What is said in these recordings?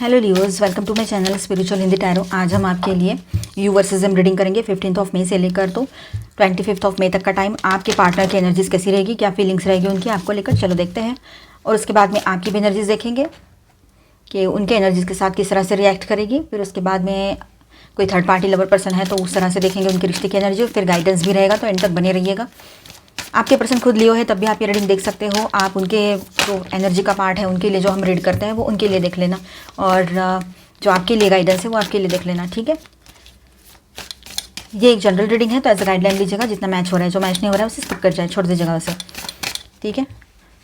Hello Leos, welcome to my channel spiritual Hindi tarot. आज हम आपके लिए यू वर्सेस एम रीडिंग करेंगे 15 मई से लेकर तो 25 मई तक का टाइम। आपके पार्टनर की एनर्जीज कैसी रहेगी, क्या फीलिंग्स रहेगी उनकी आपको लेकर, चलो देखते हैं। और उसके बाद में आपकी भी एनर्जीज देखेंगे कि उनके एनर्जीज के साथ किस तरह से रिएक्ट करेगी। फिर उसके बाद में कोई थर्ड पार्टी लवर पर्सन है तो उस तरह से देखेंगे उनके रिश्ते की एनर्जी। फिर गाइडेंस भी रहेगा, तो एंड तक बने रहिएगा। आपके पर्सन खुद लियो है तब भी आप ये रीडिंग देख सकते हो। आप उनके जो एनर्जी का पार्ट है उनके लिए जो हम रीड करते हैं वो उनके लिए देख लेना, और जो आपके लिए गाइडेंस है वो आपके लिए देख लेना, ठीक है। ये एक जनरल रीडिंग है तो एज अ गाइडलाइन लीजिएगा। जितना मैच हो रहा है, जो मैच नहीं हो रहा है उसे स्किप कर जाए, छोड़ दीजिएगा उसे, ठीक है।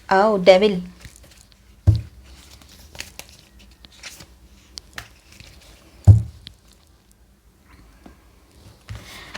आओ डेविल,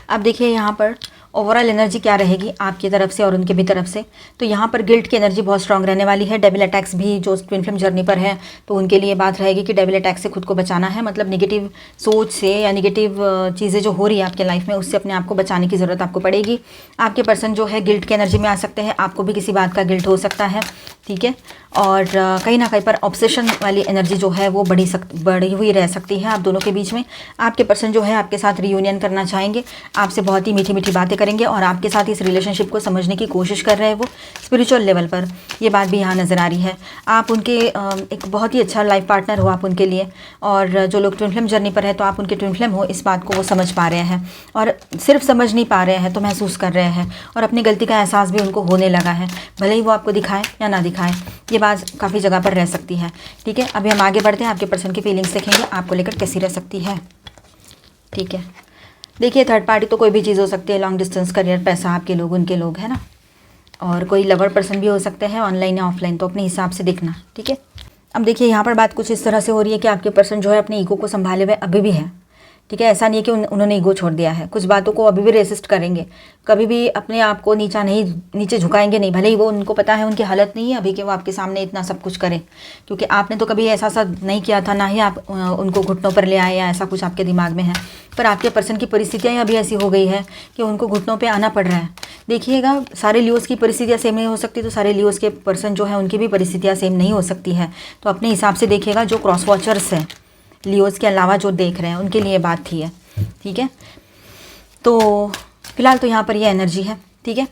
अब देखिए यहाँ पर ओवरऑल एनर्जी क्या रहेगी आपकी तरफ से और उनके भी तरफ से। तो यहाँ पर गिल्ट की एनर्जी बहुत स्ट्रांग रहने वाली है। डेविल अटैक्स भी जो ट्विन फ्लेम जर्नी पर है तो उनके लिए बात रहेगी कि डेविल अटैक से खुद को बचाना है। मतलब नेगेटिव सोच से या नेगेटिव चीज़ें जो हो रही है आपके लाइफ में उससे अपने आप को बचाने की ज़रूरत आपको पड़ेगी। आपके पर्सन जो है गिल्ट की एनर्जी में आ सकते हैं, आपको भी किसी बात का गिल्ट हो सकता है, ठीक है। और कहीं ना कहीं पर ऑब्सेशन वाली एनर्जी जो है वो बढ़ी हुई रह सकती है आप दोनों के बीच में। आपके पर्सन जो है आपके साथ रियूनियन करना चाहेंगे, आपसे बहुत ही मीठी मीठी बातें करेंगे और आपके साथ इस रिलेशनशिप को समझने की कोशिश कर रहे हैं वो स्पिरिचुअल लेवल पर। ये बात भी यहाँ नज़र आ रही है। आप उनके एक बहुत ही अच्छा लाइफ पार्टनर हो आप उनके लिए। और जो लोग ट्विन फ्लेम जर्नी पर है तो आप उनके ट्विन फ्लेम हो, इस बात को वो समझ पा रहे हैं। और सिर्फ समझ नहीं पा रहे हैं तो महसूस कर रहे हैं, और अपनी गलती का एहसास भी उनको होने लगा है, भले ही वो आपको दिखाए या ना दिखाए। ये बात काफ़ी जगह पर रह सकती है, ठीक है। अभी हम आगे बढ़ते हैं, आपके पर्सन की फीलिंग्स देखेंगे आपको लेकर कैसी रह सकती है, ठीक है। देखिए थर्ड पार्टी तो कोई भी चीज़ हो सकती है, लॉन्ग डिस्टेंस, करियर, पैसा, आपके लोग उनके लोग, है ना। और कोई लवर पर्सन भी हो सकते हैं, ऑनलाइन या ऑफलाइन, तो अपने हिसाब से देखना, ठीक है। अब देखिए यहाँ पर बात कुछ इस तरह से हो रही है कि आपके पर्सन जो है अपने ईगो को संभाले हुए अभी भी है, ठीक है। ऐसा नहीं है कि उन्होंने ईगो छोड़ दिया है, कुछ बातों को अभी भी रेसिस्ट करेंगे, कभी भी अपने आप को नीचे झुकाएंगे नहीं। भले ही वो उनको पता है उनकी हालत नहीं है अभी कि वो आपके सामने इतना सब कुछ करें, क्योंकि आपने तो कभी ऐसा सब नहीं किया था, ना ही आप उनको घुटनों पर ले आए या ऐसा कुछ आपके दिमाग में है। पर आपके पर्सन की परिस्थितियाँ अभी ऐसी हो गई है कि उनको घुटनों पर आना पड़ रहा है। देखिएगा सारे लियोस की परिस्थितियाँ सेम नहीं हो सकती, तो सारे लियोस के पर्सन जो है उनकी भी परिस्थितियाँ सेम नहीं हो सकती है। तो अपने हिसाब से देखिएगा। जो क्रॉस वॉचर्स हैं लियोस के अलावा जो देख रहे हैं उनके लिए बात थी है, ठीक है। तो फिलहाल तो यहाँ पर ये एनर्जी है, ठीक है।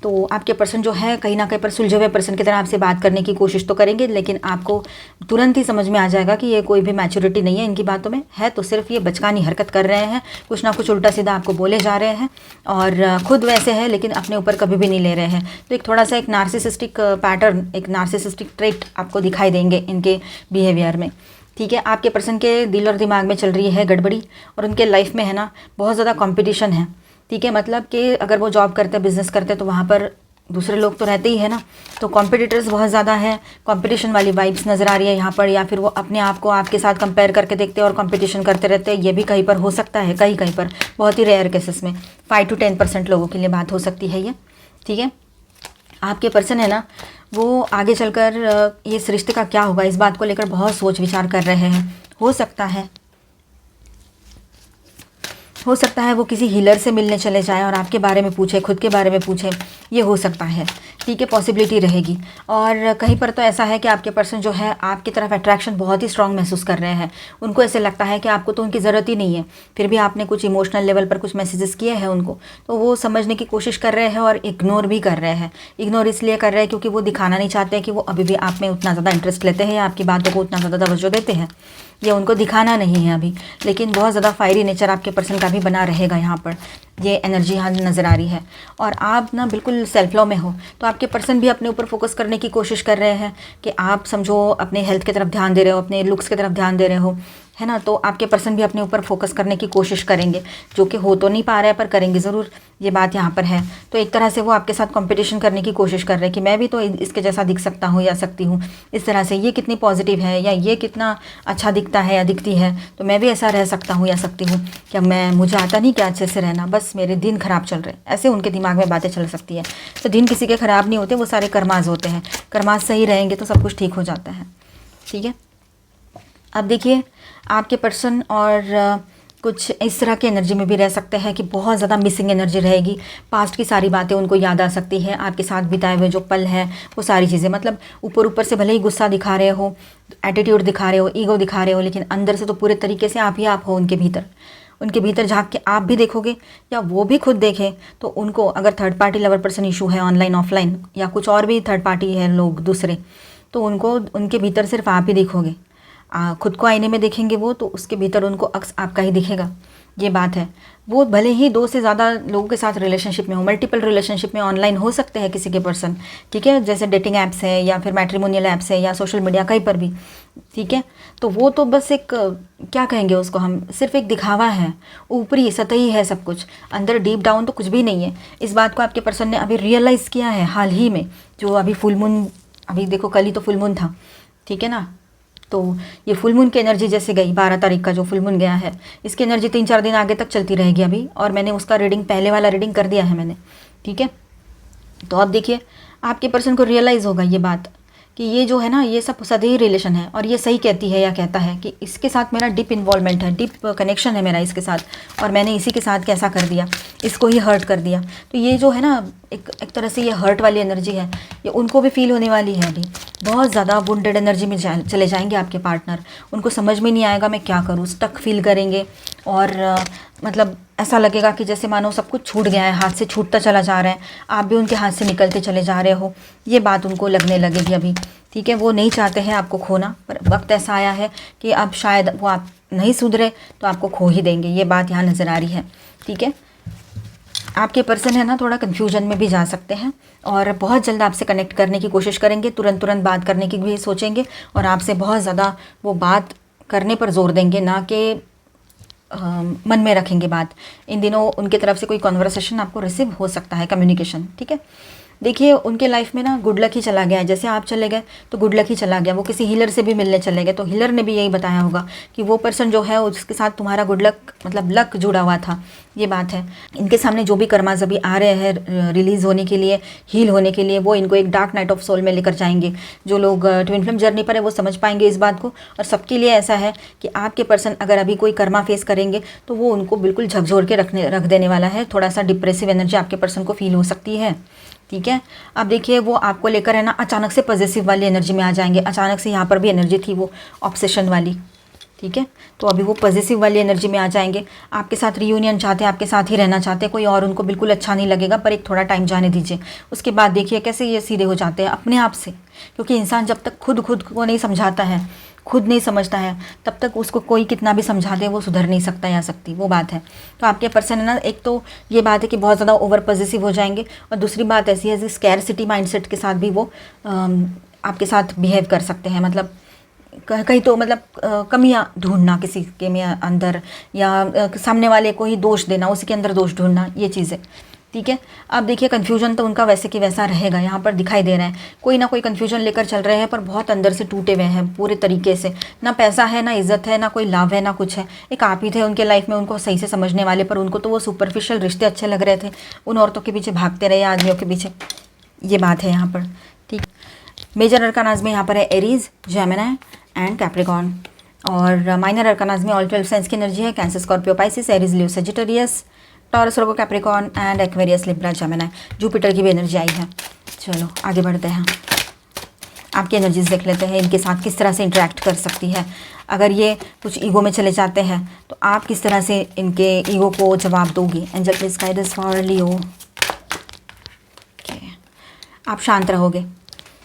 तो आपके पर्सन जो है कहीं ना कहीं पर सुलझे हुए पर्सन की तरह आपसे बात करने की कोशिश तो करेंगे, लेकिन आपको तुरंत ही समझ में आ जाएगा कि ये कोई भी मैच्योरिटी नहीं है इनकी बातों में, है तो सिर्फ ये बचकानी हरकत कर रहे हैं, कुछ ना कुछ उल्टा सीधा आपको बोले जा रहे हैं, और खुद वैसे है लेकिन अपने ऊपर कभी भी नहीं ले रहे हैं। तो एक थोड़ा सा एक नार्सिसिस्टिक पैटर्न, एक नार्सिसिस्टिक ट्रेट आपको दिखाई देंगे इनके बिहेवियर में, ठीक है। आपके पर्सन के दिल और दिमाग में चल रही है गड़बड़ी, और उनके लाइफ में है ना बहुत ज़्यादा कंपटीशन है, ठीक है। मतलब कि अगर वो जॉब करते हैं, बिजनेस करते हैं, तो वहाँ पर दूसरे लोग तो रहते ही है ना, तो कॉम्पिटिटर्स बहुत ज़्यादा है, कंपटीशन वाली वाइब्स नज़र आ रही है यहाँ पर। या फिर वो अपने आप को आपके साथ कंपेयर करके देखते हैं और कंपटीशन करते रहते हैं। ये भी कहीं पर हो सकता है, कहीं कहीं पर, बहुत ही रेयर केसेस में 5 to 10% लोगों के लिए बात हो सकती है ये, ठीक है। आपके पर्सन है ना वो आगे चलकर ये इस रिश्ते का क्या होगा इस बात को लेकर बहुत सोच विचार कर रहे हैं। हो सकता है वो किसी हीलर से मिलने चले जाएं और आपके बारे में पूछे, खुद के बारे में पूछे, ये हो सकता है, ठीक है। पॉसिबिलिटी रहेगी। और कहीं पर तो ऐसा है कि आपके पर्सन जो है आपकी तरफ अट्रैक्शन बहुत ही स्ट्रांग महसूस कर रहे हैं। उनको ऐसे लगता है कि आपको तो उनकी ज़रूरत ही नहीं है, फिर भी आपने कुछ इमोशनल लेवल पर कुछ मैसेजेस किए हैं उनको, तो वो समझने की कोशिश कर रहे हैं और इग्नोर भी कर रहे हैं। इग्नोर इसलिए कर रहे हैं क्योंकि वो दिखाना नहीं चाहते कि वो अभी भी आप में उतना ज़्यादा इंटरेस्ट लेते हैं या आपकी बातों को उतना ज़्यादा तवज्जो देते हैं, ये उनको दिखाना नहीं है अभी। लेकिन बहुत ज़्यादा फायरी नेचर आपके पर्सन का भी बना रहेगा यहाँ पर, ये एनर्जी यहाँ नज़र आ रही है। और आप ना बिल्कुल सेल्फ लव में हो, तो आपके पर्सन भी अपने ऊपर फोकस करने की कोशिश कर रहे हैं कि आप समझो अपने हेल्थ की तरफ ध्यान दे रहे हो, अपने लुक्स की तरफ ध्यान दे रहे हो, है ना। तो आपके पर्सन भी अपने ऊपर फोकस करने की कोशिश करेंगे, जो कि हो तो नहीं पा रहा है पर करेंगे ज़रूर, ये बात यहाँ पर है। तो एक तरह से वो आपके साथ कंपटीशन करने की कोशिश कर रहे हैं कि मैं भी तो इसके जैसा दिख सकता हूँ या सकती हूँ, इस तरह से ये कितनी पॉजिटिव है या ये कितना अच्छा दिखता है या दिखती है, तो मैं भी ऐसा रह सकता हूँ या सकती हूँ, क्या मुझे आता नहीं क्या अच्छे से रहना, बस मेरे दिन ख़राब चल रहे, ऐसे उनके दिमाग में बातें चल सकती है। तो दिन किसी के ख़राब नहीं होते, वो सारे कर्माज होते हैं, कर्माज सही रहेंगे तो सब कुछ ठीक हो जाता है, ठीक है। अब देखिए आपके पर्सन और कुछ इस तरह की एनर्जी में भी रह सकते हैं कि बहुत ज़्यादा मिसिंग एनर्जी रहेगी। पास्ट की सारी बातें उनको याद आ सकती है, आपके साथ बिताए हुए जो पल है वो सारी चीज़ें, मतलब ऊपर ऊपर से भले ही गुस्सा दिखा रहे हो, एटीट्यूड दिखा रहे हो, ईगो दिखा रहे हो, लेकिन अंदर से तो पूरे तरीके से आप ही आप हो उनके भीतर। उनके भीतर झांक के आप भी देखोगे या वो भी खुद देखें तो उनको अगर third party lover person issue है ऑनलाइन ऑफलाइन या कुछ और भी थर्ड पार्टी है लोग दूसरे, तो उनको उनके भीतर सिर्फ आप ही दिखोगे। खुद को आईने में देखेंगे वो तो उसके भीतर उनको अक्स आपका ही दिखेगा। ये बात है। वो भले ही 2 से ज़्यादा लोगों के साथ रिलेशनशिप में हो, मल्टीपल रिलेशनशिप में ऑनलाइन हो सकते हैं किसी के पर्सन, ठीक है, जैसे डेटिंग ऐप्स है या फिर मैट्रिमोनियल ऐप्स है या सोशल मीडिया कहीं पर भी, ठीक है। तो वो तो बस एक क्या कहेंगे उसको, हम सिर्फ एक दिखावा है, ऊपरी सतही है सब कुछ, अंदर डीप डाउन तो कुछ भी नहीं है। इस बात को आपके पर्सन ने अभी रियलाइज़ किया है हाल ही में, जो अभी फुल मून, अभी देखो कल ही तो फुल मून था, ठीक है ना। तो ये फुल मून की एनर्जी जैसे गई 12 तारीख का जो फुल मून गया है, इसकी एनर्जी 3-4 दिन आगे तक चलती रहेगी अभी, और मैंने उसका रीडिंग पहले वाला रीडिंग कर दिया है मैंने, ठीक है। तो अब देखिए आपके पर्सन को रियलाइज़ होगा ये बात कि ये जो है ना ये सब सदी रिलेशन है, और ये सही कहती है या कहता है कि इसके साथ मेरा डीप इन्वॉल्वमेंट है, डीप कनेक्शन है मेरा इसके साथ, और मैंने इसी के साथ कैसा कर दिया, इसको ही हर्ट कर दिया। तो ये जो है ना एक तरह से ये हर्ट वाली एनर्जी है, ये उनको भी फील होने वाली है अभी। बहुत ज़्यादा वुंडेड एनर्जी में चले जाएंगे आपके पार्टनर, उनको समझ में नहीं आएगा मैं क्या करूँ, स्टक फील करेंगे, और मतलब ऐसा लगेगा कि जैसे मानो सब कुछ छूट गया है, हाथ से छूटता चला जा रहा है, आप भी उनके हाथ से निकलते चले जा रहे हो, ये बात उनको लगने लगेगी अभी, ठीक है। वो नहीं चाहते हैं आपको खोना, पर वक्त ऐसा आया है कि अब शायद वो आप नहीं सुधरे तो आपको खो ही देंगे, ये बात यहाँ नज़र आ रही है, ठीक है। आपके पर्सन है ना थोड़ा कन्फ्यूजन में भी जा सकते हैं, और बहुत जल्द आपसे कनेक्ट करने की कोशिश करेंगे, तुरंत बात करने की भी सोचेंगे, और आपसे बहुत ज़्यादा वो बात करने पर जोर देंगे, ना कि मन में रखेंगे बात। इन दिनों उनके तरफ से कोई कॉन्वर्सेशन आपको रिसीव हो सकता है, कम्युनिकेशन, ठीक है। देखिए उनके लाइफ में ना गुड लक ही चला गया है, जैसे आप चले गए तो गुड लक ही चला गया, वो किसी हीलर से भी मिलने चले गए तो हीलर ने भी यही बताया होगा कि वो पर्सन जो है उसके साथ तुम्हारा गुड लक मतलब लक जुड़ा हुआ था, ये बात है। इनके सामने जो भी कर्माज अभी आ रहे हैं रिलीज़ होने के लिए, हील होने के लिए, वो इनको एक डार्क नाइट ऑफ सोल में लेकर जाएंगे। जो लोग ट्विन फ्लेम जर्नी पर है वो समझ पाएंगे इस बात को, और सबके लिए ऐसा है कि आपके पर्सन अगर अभी कोई कर्मा फेस करेंगे तो वो उनको बिल्कुल झकझोर के रख देने वाला है। थोड़ा सा डिप्रेसिव एनर्जी आपके पर्सन को फील हो सकती है, ठीक है। अब देखिए वो आपको लेकर है ना अचानक से पॉजिटिव वाली एनर्जी में आ जाएंगे, अचानक से यहाँ पर भी एनर्जी थी वो ऑब्सेशन वाली, ठीक है। तो अभी वो पॉजिटिव वाली एनर्जी में आ जाएंगे, आपके साथ रियूनियन चाहते हैं, आपके साथ ही रहना चाहते हैं, कोई और उनको बिल्कुल अच्छा नहीं लगेगा, पर एक थोड़ा टाइम जाने दीजिए। उसके बाद देखिए कैसे ये सीधे हो जाते हैं अपने आप से, क्योंकि इंसान जब तक खुद को नहीं समझाता है, खुद नहीं समझता है, तब तक उसको कोई कितना भी समझा दे वो सुधर नहीं सकता या सकती, वो बात है। तो आपके पर्सन है ना, एक तो ये बात है कि बहुत ज़्यादा ओवर पॉजिटिव हो जाएंगे, और दूसरी बात ऐसी है कि स्कैरसिटी माइंडसेट के साथ भी वो आपके साथ बिहेव कर सकते हैं, मतलब कहीं तो मतलब कमियां ढूंढना किसी के में अंदर, या सामने वाले को ही दोष देना, उसी के अंदर दोष ढूंढना, ये चीज़ें, ठीक है। अब देखिए कन्फ्यूजन तो उनका वैसे कि वैसा रहेगा, यहाँ पर दिखाई दे रहा है कोई ना कोई कन्फ्यूजन लेकर चल रहे हैं, पर बहुत अंदर से टूटे हुए हैं पूरे तरीके से, ना पैसा है, ना इज्जत है, ना कोई लाभ है, ना कुछ है। एक आप ही थे उनके लाइफ में उनको सही से समझने वाले, पर उनको तो वो सुपरफिशियल रिश्ते अच्छे लग रहे थे, उन औरतों के पीछे भागते रहे, आदमियों के पीछे, ये बात है यहाँ पर, ठीक। मेजर अरकानाज में यहाँ पर है एरीज, जेमिनी एंड कैप्रिकॉर्न, और माइनर अरकानाज में ऑल 12 साइंस की एनर्जी है, cancer, Scorpio, Pisces, Aries, Leo, Sagittarius, taurus, Virgo, Capricorn and Aquarius, Libra, Gemini. Jupiter की भी एनर्जी आई है। चलो आगे बढ़ते हैं, आपकी एनर्जीज देख लेते हैं, इनके साथ किस तरह से इंटरेक्ट कर सकती है। अगर ये कुछ ईगो में चले जाते हैं तो आप किस तरह से इनके ईगो को जवाब दोगी। Angel please guide us for Leo. आप शांत रहोगे।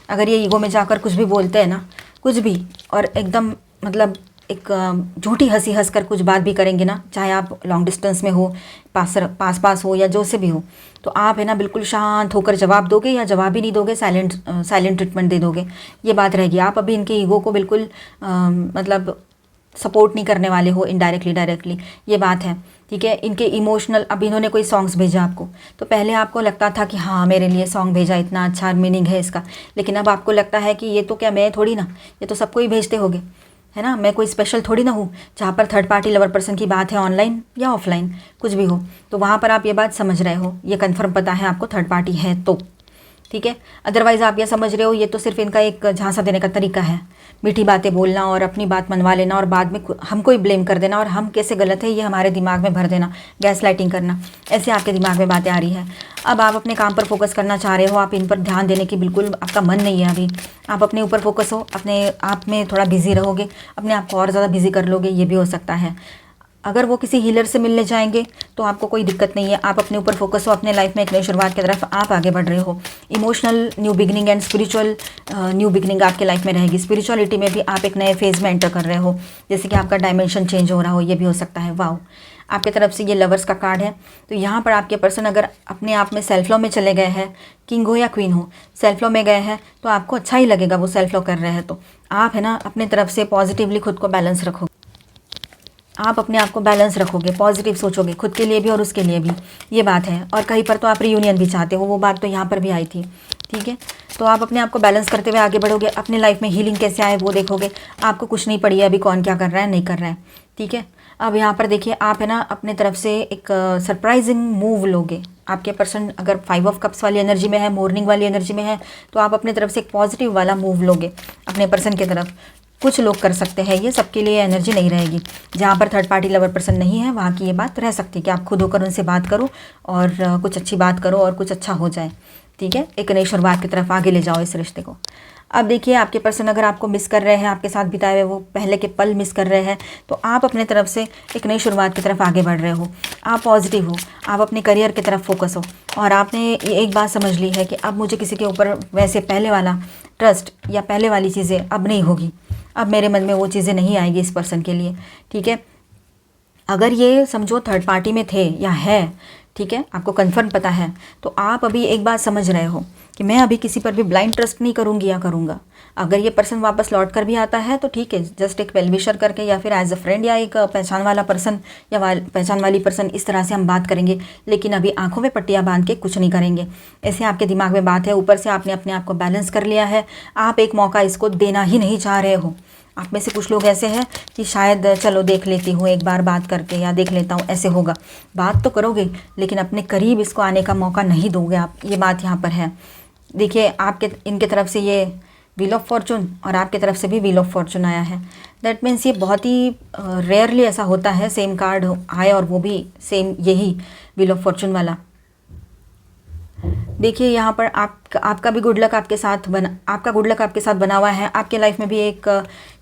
अगर ये ईगो में जाकर कुछ भी बोलते हैं ना, कुछ भी, और एकदम मतलब एक झूठी हंसी हंस कर कुछ बात भी करेंगे ना, चाहे आप लॉन्ग डिस्टेंस में हो, पास हो, या जो से भी हो, तो आप है ना बिल्कुल शांत होकर जवाब दोगे, या जवाब ही नहीं दोगे, साइलेंट ट्रीटमेंट दे दोगे, ये बात रहेगी। आप अभी इनके ईगो को बिल्कुल मतलब सपोर्ट नहीं करने वाले हो, इनडायरेक्टली डायरेक्टली, ये बात है, ठीक है। इनके इमोशनल, अब इन्होंने कोई सॉन्ग्स भेजा आपको, तो पहले आपको लगता था कि हाँ मेरे लिए सॉन्ग भेजा, इतना अच्छा मीनिंग है इसका, लेकिन अब आपको लगता है कि ये तो क्या मैं थोड़ी ना, ये तो सबको ही भेजते होगे, है ना, मैं कोई स्पेशल थोड़ी ना हूँ। जहाँ पर थर्ड पार्टी लवर पर्सन की बात है, ऑनलाइन या ऑफलाइन कुछ भी हो, तो वहाँ पर आप ये बात समझ रहे हो, ये कन्फर्म पता है आपको थर्ड पार्टी है तो, ठीक है। अदरवाइज़ आप ये समझ रहे हो ये तो सिर्फ इनका एक झांसा देने का तरीका है, मीठी बातें बोलना और अपनी बात मनवा लेना और बाद में हमको ही ब्लेम कर देना और हम कैसे गलत है ये हमारे दिमाग में भर देना, गैस लाइटिंग करना, ऐसे आपके दिमाग में बातें आ रही है। अब आप अपने काम पर फोकस करना चाह रहे हो, आप इन पर ध्यान देने की बिल्कुल आपका मन नहीं है अभी, आप अपने ऊपर फोकस हो, अपने आप में थोड़ा बिजी रहोगे, अपने आप को और ज़्यादा बिजी कर लोगे, ये भी हो सकता है। अगर वो किसी हीलर से मिलने जाएंगे तो आपको कोई दिक्कत नहीं है, आप अपने ऊपर फोकस हो, अपने लाइफ में एक नई शुरुआत की तरफ आप आगे बढ़ रहे हो। Emotional new beginning and spiritual new beginning आपके लाइफ में रहेगी। स्पिरिचुअलिटी में भी आप एक नए फेज़ में एंटर कर रहे हो, जैसे कि आपका डायमेंशन चेंज हो रहा हो, ये भी हो सकता है। वाओ, आपके तरफ से ये लवर्स का कार्ड है। तो यहाँ पर आपके पर्सन अगर अपने आप में सेल्फ लव में चले गए हैं, किंग हो या क्वीन हो, सेल्फ लव में गए हैं तो आपको अच्छा ही लगेगा, वो सेल्फ लव कर रहे हैं तो आप है ना अपने तरफ से पॉजिटिवली खुद को बैलेंस रखो, आप अपने आप को बैलेंस रखोगे, पॉजिटिव सोचोगे खुद के लिए भी और उसके लिए भी, ये बात है। और कहीं पर तो आप रियूनियन भी चाहते हो, वो बात तो यहाँ पर भी आई थी, ठीक है। तो आप अपने आप को बैलेंस करते हुए आगे बढ़ोगे, अपने लाइफ में हीलिंग कैसे आए वो देखोगे, आपको कुछ नहीं पड़ी है अभी कौन क्या कर रहा है नहीं कर रहा है, ठीक है। अब यहाँ पर देखिए आप है ना अपने तरफ से एक सरप्राइजिंग मूव लोगे। आपके पर्सन अगर 5 ऑफ कप्स वाली एनर्जी में है, मॉर्निंग वाली एनर्जी में है, तो आप अपने तरफ से एक पॉजिटिव वाला मूव लोगे अपने पर्सन की तरफ। कुछ लोग कर सकते हैं, ये सबके लिए एनर्जी नहीं रहेगी। जहाँ पर थर्ड पार्टी लवर पर्सन नहीं है वहाँ की ये बात रह सकती है कि आप खुद होकर उनसे बात करो और कुछ अच्छी बात करो और कुछ अच्छा हो जाए, ठीक है। एक नई शुरुआत की तरफ आगे ले जाओ इस रिश्ते को। अब देखिए आपके पर्सन अगर आपको मिस कर रहे हैं, आपके साथ बिताए हुए वो पहले के पल मिस कर रहे हैं, तो आप अपने तरफ से एक नई शुरुआत की तरफ आगे बढ़ रहे हो, आप पॉजिटिव हो, आप अपने करियर की तरफ फोकस हो और आपने ये एक बात समझ ली है कि अब मुझे किसी के ऊपर वैसे पहले वाला ट्रस्ट या पहले वाली चीज़ें अब नहीं होगी, अब मेरे मन में वो चीज़ें नहीं आएगी इस पर्सन के लिए, ठीक है। अगर ये समझो थर्ड पार्टी में थे या है, ठीक है, आपको कंफर्म पता है, तो आप अभी एक बात समझ रहे हो कि मैं अभी किसी पर भी ब्लाइंड ट्रस्ट नहीं करूँगी या करूँगा। अगर ये पर्सन वापस लौट कर भी आता है तो ठीक है, जस्ट एक वेलविशर करके या फिर एज अ फ्रेंड या एक पहचान वाला पर्सन या पहचान वाली पर्सन, इस तरह से हम बात करेंगे, लेकिन अभी आंखों में पट्टियाँ बांध के कुछ नहीं करेंगे। ऐसे आपके दिमाग में बात है, ऊपर से आपने अपने आप को बैलेंस कर लिया है, आप एक मौका इसको देना ही नहीं चाह रहे हो। आप में से कुछ लोग ऐसे हैं कि शायद चलो देख लेती हूँ एक बार बात करके या देख लेता हूँ, ऐसे होगा। बात तो करोगे लेकिन अपने करीब इसको आने का मौका नहीं दोगे आप, ये बात यहाँ पर है। देखिए आपके इनके तरफ से ये व्हील ऑफ फॉर्चून और आपके तरफ से भी व्हील ऑफ फॉर्चून आया है। दैट मीन्स ये बहुत ही रेयरली ऐसा होता है सेम कार्ड आए और वो भी सेम यही व्हील ऑफ फॉर्चून वाला। देखिए यहाँ पर आपका भी गुड लक आपके साथ बना हुआ है। आपके लाइफ में भी एक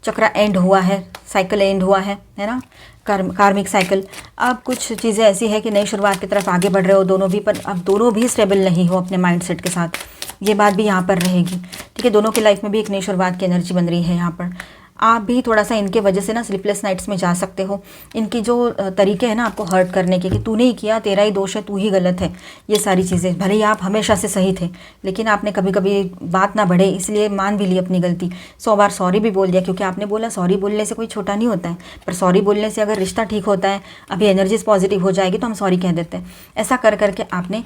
चक्र एंड हुआ है, साइकिल एंड हुआ है ना, कार्मिक साइकिल। अब कुछ चीज़ें ऐसी है कि नई शुरुआत की तरफ आगे बढ़ रहे हो दोनों भी, पर अब दोनों भी स्टेबल नहीं हो अपने माइंडसेट के साथ, ये बात भी यहाँ पर रहेगी, ठीक है। दोनों की लाइफ में भी एक नई शुरुआत की एनर्जी बन रही है यहाँ पर। आप भी थोड़ा सा इनके वजह से ना स्लीपलेस नाइट्स में जा सकते हो। इनकी जो तरीके हैं ना आपको हर्ट करने के, कि तूने ही किया, तेरा ही दोष है, तू ही गलत है, ये सारी चीज़ें। भले ही आप हमेशा से सही थे लेकिन आपने कभी कभी बात ना बढ़े इसलिए मान भी ली अपनी गलती, 100 बार सॉरी भी बोल दिया, क्योंकि आपने बोला सॉरी बोलने से कोई छोटा नहीं होता है, पर सॉरी बोलने से अगर रिश्ता ठीक होता है, अभी एनर्जीज पॉजिटिव हो जाएगी तो हम सॉरी कह देते हैं। ऐसा कर करके आपने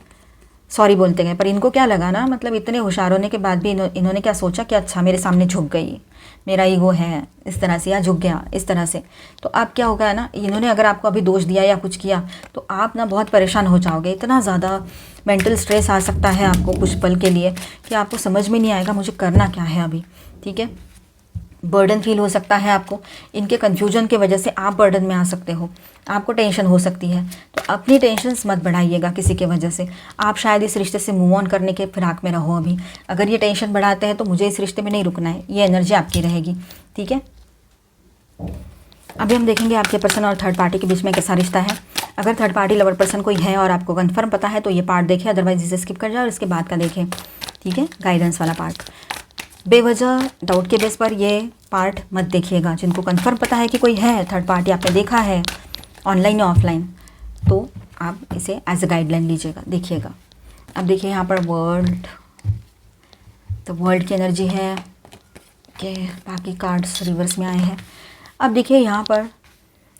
सॉरी बोलते गए, पर इनको क्या लगा ना, मतलब इतने होशियार होने के बाद भी इन्होंने क्या सोचा कि अच्छा मेरे सामने झुक गई, मेरा ईगो है इस तरह से, या झुक गया इस तरह से। तो अब क्या होगा ना, इन्होंने अगर आपको अभी दोष दिया या कुछ किया तो आप ना बहुत परेशान हो जाओगे, इतना ज़्यादा मेंटल स्ट्रेस आ सकता है आपको कुछ पल के लिए कि आपको समझ में नहीं आएगा मुझे करना क्या है अभी, ठीक है। बर्डन फील हो सकता है आपको, इनके कन्फ्यूजन की वजह से आप बर्डन में आ सकते हो, आपको टेंशन हो सकती है। तो अपनी टेंशन्स मत बढ़ाइएगा किसी के वजह से, आप शायद इस रिश्ते से मूव ऑन करने के फिराक में रहो अभी। अगर ये टेंशन बढ़ाते हैं तो मुझे इस रिश्ते में नहीं रुकना है, ये एनर्जी आपकी रहेगी, ठीक है। अभी हम देखेंगे आपके पर्सन और थर्ड पार्टी के बीच में कैसा रिश्ता है। अगर थर्ड पार्टी लवर पर्सन कोई है और आपको कन्फर्म पता है तो ये पार्ट देखें, अदरवाइज इसे स्किप कर जाए और इसके बाद का देखें, ठीक है, गाइडेंस वाला पार्ट। बेवजह डाउट के बेस पर ये पार्ट मत देखिएगा। जिनको कंफर्म पता है कि कोई है थर्ड पार्टी, आपने देखा है ऑनलाइन या ऑफलाइन, तो आप इसे एज अ गाइडलाइन लीजिएगा, देखिएगा। अब देखिए यहाँ पर वर्ल्ड, तो वर्ल्ड की एनर्जी है कि बाकी कार्ड्स रिवर्स में आए हैं। अब देखिए यहाँ पर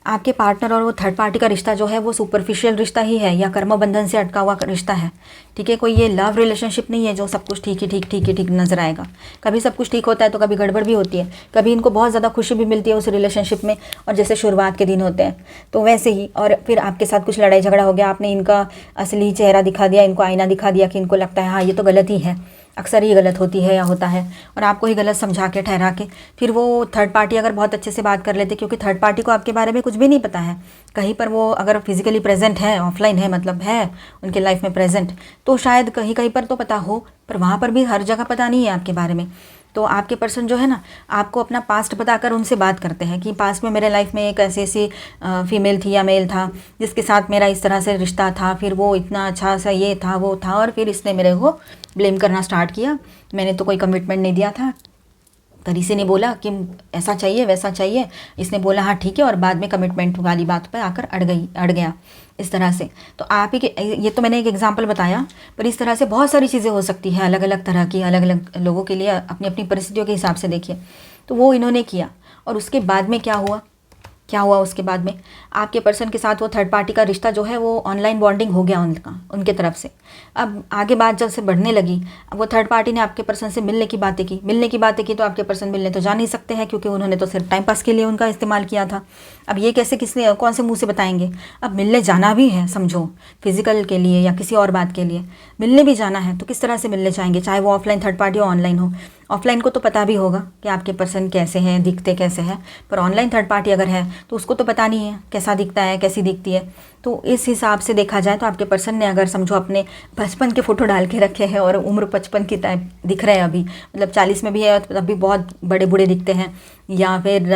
आपके पार्टनर और वो थर्ड पार्टी का रिश्ता जो है वो सुपरफिशियल रिश्ता ही है या कर्म बंधन से अटका हुआ रिश्ता है, ठीक है। कोई ये लव रिलेशनशिप नहीं है जो सब कुछ ठीक नज़र आएगा। कभी सब कुछ ठीक होता है तो कभी गड़बड़ भी होती है, कभी इनको बहुत ज़्यादा खुशी भी मिलती है उस रिलेशनशिप में, और जैसे शुरुआत के दिन होते हैं तो वैसे ही, और फिर आपके साथ कुछ लड़ाई झगड़ा हो गया, आपने इनका असली चेहरा दिखा दिया, इनको आईना दिखा दिया कि इनको लगता है हाँ ये तो गलत ही है। अक्सर ये गलत होती है या होता है, और आपको ही गलत समझा के ठहरा के फिर वो थर्ड पार्टी अगर बहुत अच्छे से बात कर लेते, क्योंकि थर्ड पार्टी को आपके बारे में कुछ भी नहीं पता है, कहीं पर वो अगर फिजिकली प्रेजेंट है, ऑफलाइन है, मतलब है उनके लाइफ में प्रेजेंट, तो शायद कहीं कहीं पर तो पता हो, पर वहाँ पर भी हर जगह पता नहीं है आपके बारे में। तो आपके पर्सन जो है ना, आपको अपना पास्ट बताकर उनसे बात करते हैं कि पास्ट में मेरे लाइफ में एक ऐसी ऐसी फीमेल थी या मेल था जिसके साथ मेरा इस तरह से रिश्ता था, फिर वो इतना अच्छा सा ये था वो था, और फिर इसने मेरे को ब्लेम करना स्टार्ट किया, मैंने तो कोई कमिटमेंट नहीं दिया था, कभी से नहीं बोला कि ऐसा चाहिए वैसा चाहिए, इसने बोला हाँ ठीक है, और बाद में कमिटमेंट वाली बात पर आकर अड़ गया इस तरह से। तो आप ही के, ये तो मैंने एक एग्जांपल बताया, पर इस तरह से बहुत सारी चीज़ें हो सकती हैं, अलग अलग तरह की, अलग अलग लोगों के लिए अपनी अपनी परिस्थितियों के हिसाब से देखिए। तो वो इन्होंने किया, और उसके बाद में क्या हुआ उसके बाद में आपके पर्सन के साथ वो थर्ड पार्टी का रिश्ता जो है वो ऑनलाइन बॉन्डिंग हो गया उनके तरफ से। अब आगे बात जब से बढ़ने लगी, अब वो थर्ड पार्टी ने आपके पर्सन से मिलने की बातें की, तो आपके पर्सन मिलने तो जा नहीं सकते हैं, क्योंकि उन्होंने तो सिर्फ टाइम पास के लिए उनका इस्तेमाल किया था। अब ये कैसे किसने कौन से मुँह से बताएंगे, अब मिलने जाना भी है, समझो फिजिकल के लिए या किसी और बात के लिए मिलने भी जाना है, तो किस तरह से मिलने जाएंगे, चाहे वो ऑफलाइन थर्ड पार्टी हो ऑनलाइन हो। ऑफलाइन को तो पता भी होगा कि आपके पर्सन कैसे हैं, दिखते कैसे हैं, पर ऑनलाइन थर्ड पार्टी अगर है तो उसको तो पता नहीं है कैसा दिखता है, कैसी दिखती है। तो इस हिसाब से देखा जाए तो आपके पर्सन ने अगर समझो अपने बचपन के फ़ोटो डाल के रखे हैं और उम्र 55 की टाइप दिख रहे हैं अभी, मतलब 40 में भी है तब भी बहुत बड़े बूढ़े दिखते हैं, या फिर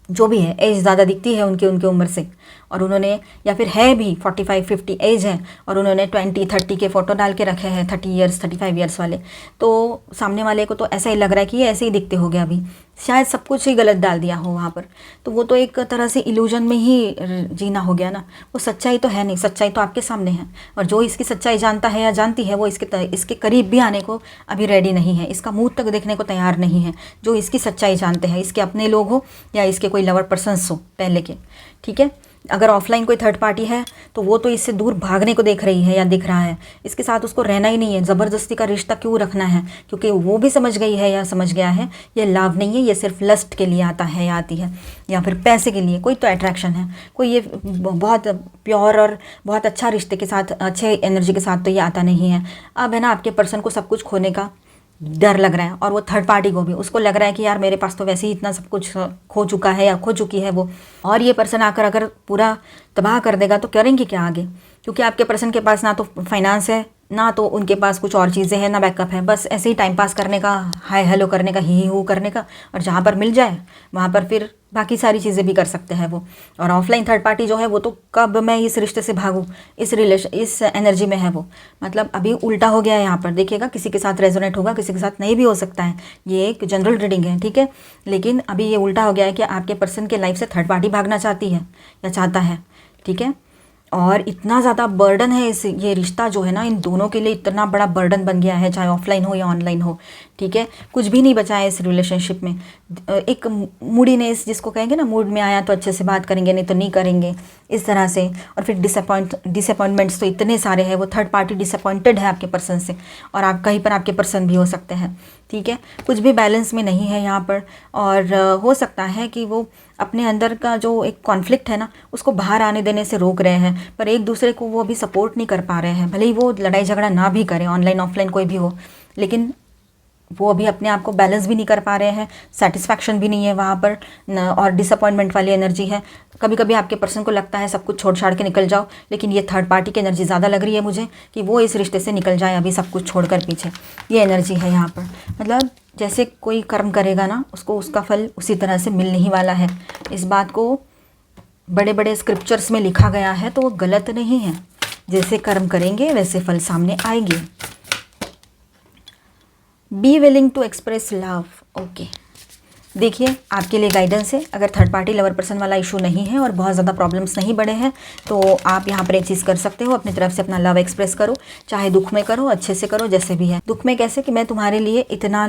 जो भी है एज ज़्यादा दिखती है उनके उम्र से, और उन्होंने या फिर है भी 45-50 एज है और उन्होंने 20-30 के फ़ोटो डाल के रखे हैं, 30 ईयर्स 35 ईयर्स वाले, तो सामने वाले को तो ऐसा ही लग रहा है कि ये ऐसे ही दिखते हो गए अभी, शायद सब कुछ ही गलत डाल दिया हो वहाँ पर। तो वो तो एक तरह से इल्यूजन में ही जीना हो गया ना, वो सच्चाई तो है नहीं, सच्चाई तो आपके सामने है, और जो इसकी सच्चाई जानता है या जानती है वो इसके करीब भी आने को अभी रेडी नहीं है, इसका मुँह तक देखने को तैयार नहीं है, जो इसकी सच्चाई जानते हैं, इसके अपने लोग हो या इसके कोई लवर पर्सन्स हो पहले के, ठीक है। अगर ऑफलाइन कोई थर्ड पार्टी है तो वो तो इससे दूर भागने को देख रही है या दिख रहा है, इसके साथ उसको रहना ही नहीं है, ज़बरदस्ती का रिश्ता क्यों रखना है, क्योंकि वो भी समझ गई है या समझ गया है ये लव नहीं है, ये सिर्फ लस्ट के लिए आता है या आती है, या फिर पैसे के लिए, कोई तो अट्रैक्शन है, कोई ये बहुत प्योर और बहुत अच्छा रिश्ते के साथ, अच्छे एनर्जी के साथ तो ये आता नहीं है। अब है ना आपके पर्सन को सब कुछ खोने का डर लग रहा है, और वो थर्ड पार्टी को भी, उसको लग रहा है कि यार मेरे पास तो वैसे ही इतना सब कुछ खो चुका है या खो चुकी है वो, और ये पर्सन आकर अगर पूरा तबाह कर देगा तो करेंगे क्या आगे, क्योंकि आपके पर्सन के पास ना तो फाइनेंस है, ना तो उनके पास कुछ और चीज़ें हैं, ना बैकअप है, बस ऐसे ही टाइम पास करने का, हाय हेलो करने का, ही हू करने का, और जहाँ पर मिल जाए वहाँ पर फिर बाकी सारी चीज़ें भी कर सकते हैं वो। और ऑफलाइन थर्ड पार्टी जो है वो तो कब मैं इस रिश्ते से भागूँ, इस एनर्जी में है वो, मतलब अभी उल्टा हो गया है यहाँ पर, देखिएगा किसी के साथ रेजोनेट होगा, किसी के साथ नहीं भी हो सकता है, ये एक जनरल रीडिंग है, ठीक है, लेकिन अभी ये उल्टा हो गया है कि आपके पर्सन के लाइफ से थर्ड पार्टी भागना चाहती है या चाहता है, ठीक है। और इतना ज़्यादा बर्डन है ये रिश्ता जो है ना, इन दोनों के लिए इतना बड़ा बर्डन बन गया है, चाहे ऑफलाइन हो या ऑनलाइन हो, ठीक है, कुछ भी नहीं बचा है इस रिलेशनशिप में। एक मूडीनेस जिसको कहेंगे ना, मूड में आया तो अच्छे से बात करेंगे, नहीं तो नहीं करेंगे, इस तरह से। और फिर डिसअपॉइंटमेंट्स तो इतने सारे हैं, वो थर्ड पार्टी डिसअपॉइंटेड है आपके पर्सन से, और आप कहीं पर आपके पर्सन भी हो सकते हैं, ठीक है, कुछ भी बैलेंस में नहीं है यहाँ पर। और हो सकता है कि वो अपने अंदर का जो एक कॉन्फ्लिक्ट है ना उसको बाहर आने देने से रोक रहे हैं, पर एक दूसरे को वो अभी सपोर्ट नहीं कर पा रहे हैं, भले ही वो लड़ाई झगड़ा ना भी करें, ऑनलाइन ऑफलाइन कोई भी हो, लेकिन वो अभी अपने आप को बैलेंस भी नहीं कर पा रहे हैं, सेटिस्फैक्शन भी नहीं है वहाँ पर और डिसअपॉइंटमेंट वाली एनर्जी है। कभी कभी आपके पर्सन को लगता है सब कुछ छोड़ छाड़ के निकल जाओ, लेकिन ये थर्ड पार्टी की एनर्जी ज़्यादा लग रही है मुझे कि वो इस रिश्ते से निकल जाए अभी सब कुछ छोड़कर पीछे, ये एनर्जी है यहाँ पर। मतलब जैसे कोई कर्म करेगा ना उसको उसका फल उसी तरह से मिलने ही वाला है, इस बात को बड़े बड़े स्क्रिप्चर्स में लिखा गया है, तो वो गलत नहीं है, जैसे कर्म करेंगे वैसे फल सामने आएंगे। Be willing to express love, okay, देखिए आपके लिए गाइडेंस है। अगर थर्ड पार्टी लवर पर्सन वाला इशू नहीं है और बहुत ज़्यादा प्रॉब्लम्स नहीं बढ़े हैं तो आप यहाँ पर एक चीज़ कर सकते हो, अपनी तरफ से अपना लव एक्सप्रेस करो, चाहे दुख में करो, अच्छे से करो, जैसे भी है। दुख में कैसे कि मैं तुम्हारे लिए इतना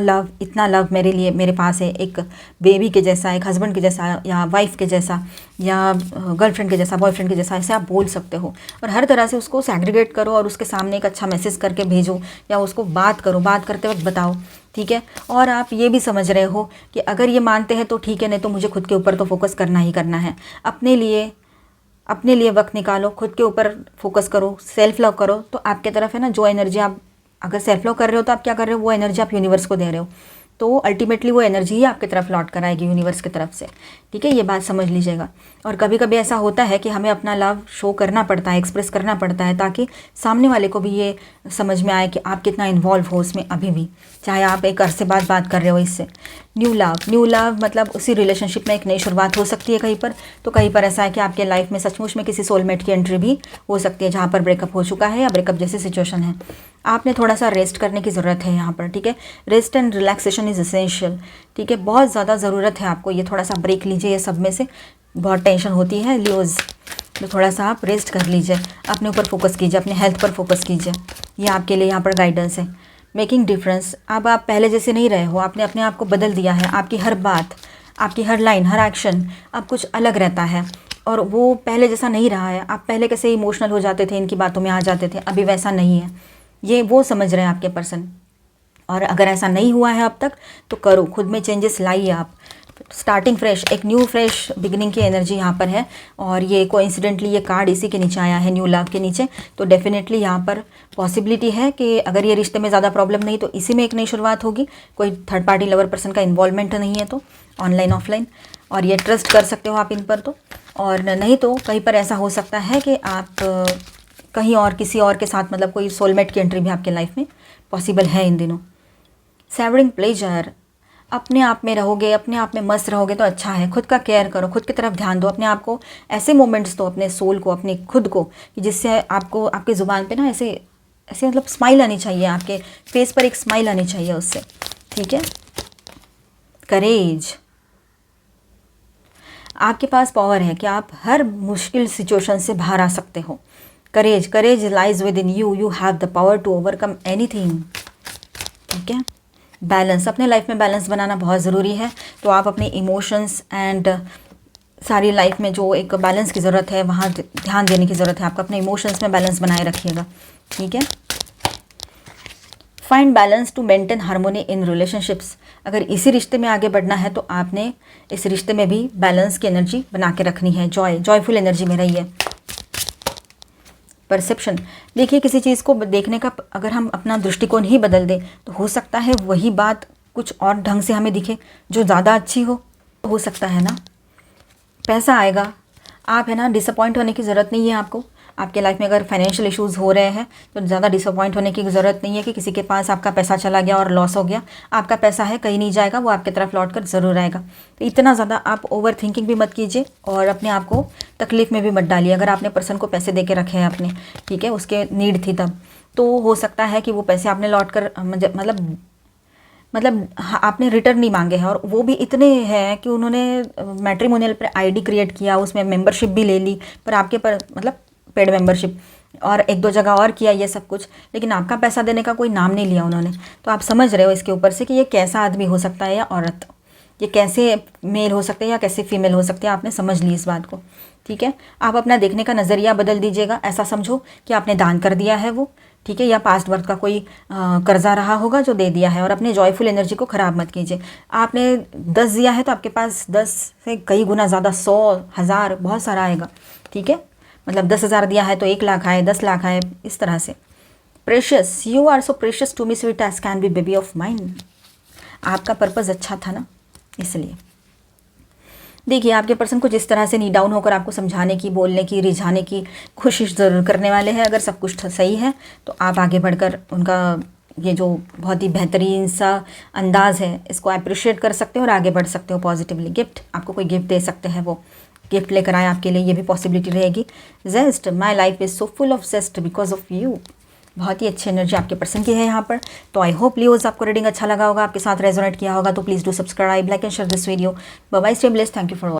लव मेरे लिए मेरे पास है, एक बेबी के जैसा, एक हस्बैंड के जैसा, या वाइफ के जैसा, या गर्लफ्रेंड के जैसा, बॉयफ्रेंड के जैसा, ऐसे आप बोल सकते हो। और हर तरह से उसको सैग्रीगेट करो और उसके सामने एक अच्छा मैसेज करके भेजो, या उसको बात करो, बात करते वक्त बताओ, ठीक है। और आप ये भी समझ रहे हो कि अगर ये मानते हैं तो ठीक है, नहीं तो मुझे खुद के ऊपर तो फोकस करना ही करना है। अपने लिए वक्त निकालो, खुद के ऊपर फोकस करो, सेल्फ लव करो, तो आपके तरफ है ना जो एनर्जी अगर सेल्फ लव कर रहे हो तो आप क्या कर रहे हो, वो एनर्जी आप यूनिवर्स को दे रहे हो, तो अल्टीमेटली वो एनर्जी ही आपकी तरफ लौट कर आएगी यूनिवर्स की तरफ से। ठीक है, ये बात समझ लीजिएगा। और कभी कभी ऐसा होता है कि हमें अपना लव शो करना पड़ता है, एक्सप्रेस करना पड़ता है, ताकि सामने वाले को भी ये समझ में आए कि आप कितना इन्वॉल्व हो उसमें अभी भी, चाहे आप एक अरसे बाद बात कर रहे हो इससे। न्यू लव मतलब उसी रिलेशनशिप में एक नई शुरुआत हो सकती है कहीं पर। तो कहीं पर ऐसा है कि आपके लाइफ में सचमुच में किसी सोलमेट की एंट्री भी हो सकती है, जहाँ पर ब्रेकअप हो चुका है या ब्रेकअप जैसी सिचुएशन है। आपने थोड़ा सा रेस्ट करने की ज़रूरत है यहाँ पर। ठीक है, rest and relaxation is essential. ठीक है, बहुत ज़्यादा ज़रूरत है आपको, ये थोड़ा सा ब्रेक लीजिए, ये सब में से बहुत टेंशन होती है लियोज़, तो थोड़ा सा आप रेस्ट कर लीजिए, अपने ऊपर फोकस कीजिए, अपने हेल्थ पर फोकस कीजिए। ये आपके लिए यहाँ पर गाइडेंस है। मेकिंग डिफरेंस, अब आप पहले जैसे नहीं रहे हो, आपने अपने आप को बदल दिया है। आपकी हर बात, आपकी हर लाइन, हर एक्शन अब कुछ अलग रहता है, और वो पहले जैसा नहीं रहा है। आप पहले कैसे इमोशनल हो जाते थे, इनकी बातों में आ जाते थे, अभी वैसा नहीं है। ये वो समझ रहे हैं आपके पर्सन। और अगर ऐसा नहीं हुआ है अब तक तो करो, खुद में चेंजेस लाइए आप। स्टार्टिंग फ्रेश, एक न्यू फ्रेश बिगिनिंग की एनर्जी यहाँ पर है। और ये कोइंसिडेंटली ये कार्ड इसी के नीचे आया है, न्यू लव के नीचे। तो डेफिनेटली यहाँ पर पॉसिबिलिटी है कि अगर ये रिश्ते में ज़्यादा प्रॉब्लम नहीं तो इसी में एक नई शुरुआत होगी। कोई थर्ड पार्टी लवर पर्सन का इन्वॉल्वमेंट नहीं है तो, ऑनलाइन ऑफलाइन, और ये ट्रस्ट कर सकते हो आप इन पर तो। और नहीं तो कहीं पर ऐसा हो सकता है कि आप कहीं और किसी और के साथ, मतलब कोई सोलमेट की एंट्री भी आपके लाइफ में पॉसिबल है इन दिनों। सेवरिंग प्लेजर, अपने आप में रहोगे, अपने आप में मस्त रहोगे तो अच्छा है। खुद का केयर करो, खुद की तरफ ध्यान दो, अपने आप को ऐसे मोमेंट्स दो, अपने सोल को, अपने खुद को, कि जिससे आपको आपके ज़ुबान पे ना ऐसे ऐसे मतलब स्माइल आनी चाहिए, आपके फेस पर एक स्माइल आनी चाहिए उससे। ठीक है, करेज, आपके पास पावर है कि आप हर मुश्किल सिचुएशन से बाहर आ सकते हो। Courage lies within you, you have the power to overcome anything. ठीक है, बैलेंस, अपने लाइफ में बैलेंस बनाना बहुत ज़रूरी है। तो आप अपने इमोशंस एंड सारी लाइफ में जो एक बैलेंस की ज़रूरत है, वहाँ ध्यान देने की ज़रूरत है आपको। अपने इमोशंस में बैलेंस बनाए रखिएगा। ठीक है, find balance to maintain harmony in relationships, अगर इसी रिश्ते में आगे बढ़ना है तो आपने इस रिश्ते में भी बैलेंस की एनर्जी बना के रखनी है। जॉयफुल एनर्जी में रहिए। परसेप्शन, देखिए किसी चीज़ को देखने का अगर हम अपना दृष्टिकोण ही बदल दें तो हो सकता है वही बात कुछ और ढंग से हमें दिखे जो ज़्यादा अच्छी हो सकता है ना। पैसा आएगा, आप है ना डिसअपॉइंट होने की ज़रूरत नहीं है आपको। आपके लाइफ में अगर फाइनेंशियल इश्यूज़ हो रहे हैं तो ज़्यादा डिसअपॉइंट होने की ज़रूरत नहीं है कि किसी के पास आपका पैसा चला गया और लॉस हो गया। आपका पैसा है, कहीं नहीं जाएगा, वो आपकी तरफ लौट कर ज़रूर आएगा। तो इतना ज़्यादा आप ओवर थिंकिंग भी मत कीजिए और अपने आप को तकलीफ़ में भी मत डालिए। अगर आपने पर्सन को पैसे दे के रखे हैं अपने, ठीक है, उसके नीड थी तब, तो हो सकता है कि वो पैसे आपने लौट कर मतलब आपने रिटर्न नहीं मांगे हैं, और वो भी इतने हैं कि उन्होंने मैट्रिमोनियल पर आईडी क्रिएट किया, उसमें मेंबरशिप भी ले ली, पर आपके पर मतलब पेड मेंबरशिप, और एक दो जगह और किया ये सब कुछ, लेकिन आपका पैसा देने का कोई नाम नहीं लिया उन्होंने। तो आप समझ रहे हो इसके ऊपर से कि ये कैसा आदमी हो सकता है या औरत, ये कैसे मेल हो सकते हैं या कैसे फीमेल हो सकते हैं। आपने समझ ली इस बात को। ठीक है, आप अपना देखने का नज़रिया बदल दीजिएगा। ऐसा समझो कि आपने दान कर दिया है वो, ठीक है, या पास्ट बर्थ का कोई कर्जा रहा होगा जो दे दिया है, और अपने जॉयफुल एनर्जी को ख़राब मत कीजिए। आपने 10 दिया है तो आपके पास 10 से कई गुना ज़्यादा, 100, 1000 बहुत सारा आएगा। ठीक है, मतलब 10,000 दिया है तो 1 लाख आए, 10 लाख आए, इस तरह से। Precious, you are so precious to me sweet as can be baby of mind. आपका पर्पज़ अच्छा था ना, इसलिए। देखिए आपके पर्सन कुछ इस तरह से नी डाउन होकर आपको समझाने की, बोलने की, रिझाने की कोशिश ज़रूर करने वाले हैं। अगर सब कुछ सही है तो आप आगे बढ़कर उनका ये जो बहुत ही बेहतरीन सा अंदाज़ है इसको अप्रिशिएट कर सकते हो और आगे बढ़ सकते हो पॉजिटिवली। गिफ्ट, आपको कोई गिफ्ट दे सकते हैं, वो गिफ्ट लेकर आए आपके लिए, ये भी पॉसिबिलिटी रहेगी। Zest, my life is so full of zest because of you. बहुत ही अच्छी एनर्जी आपके पर्सन की है यहाँ पर। तो आई होप लियोज आपको रीडिंग अच्छा लगा होगा, आपके साथ रेजोनेट किया होगा। तो please do subscribe, like and share this video. Bye bye, stay blessed, thank you for watching.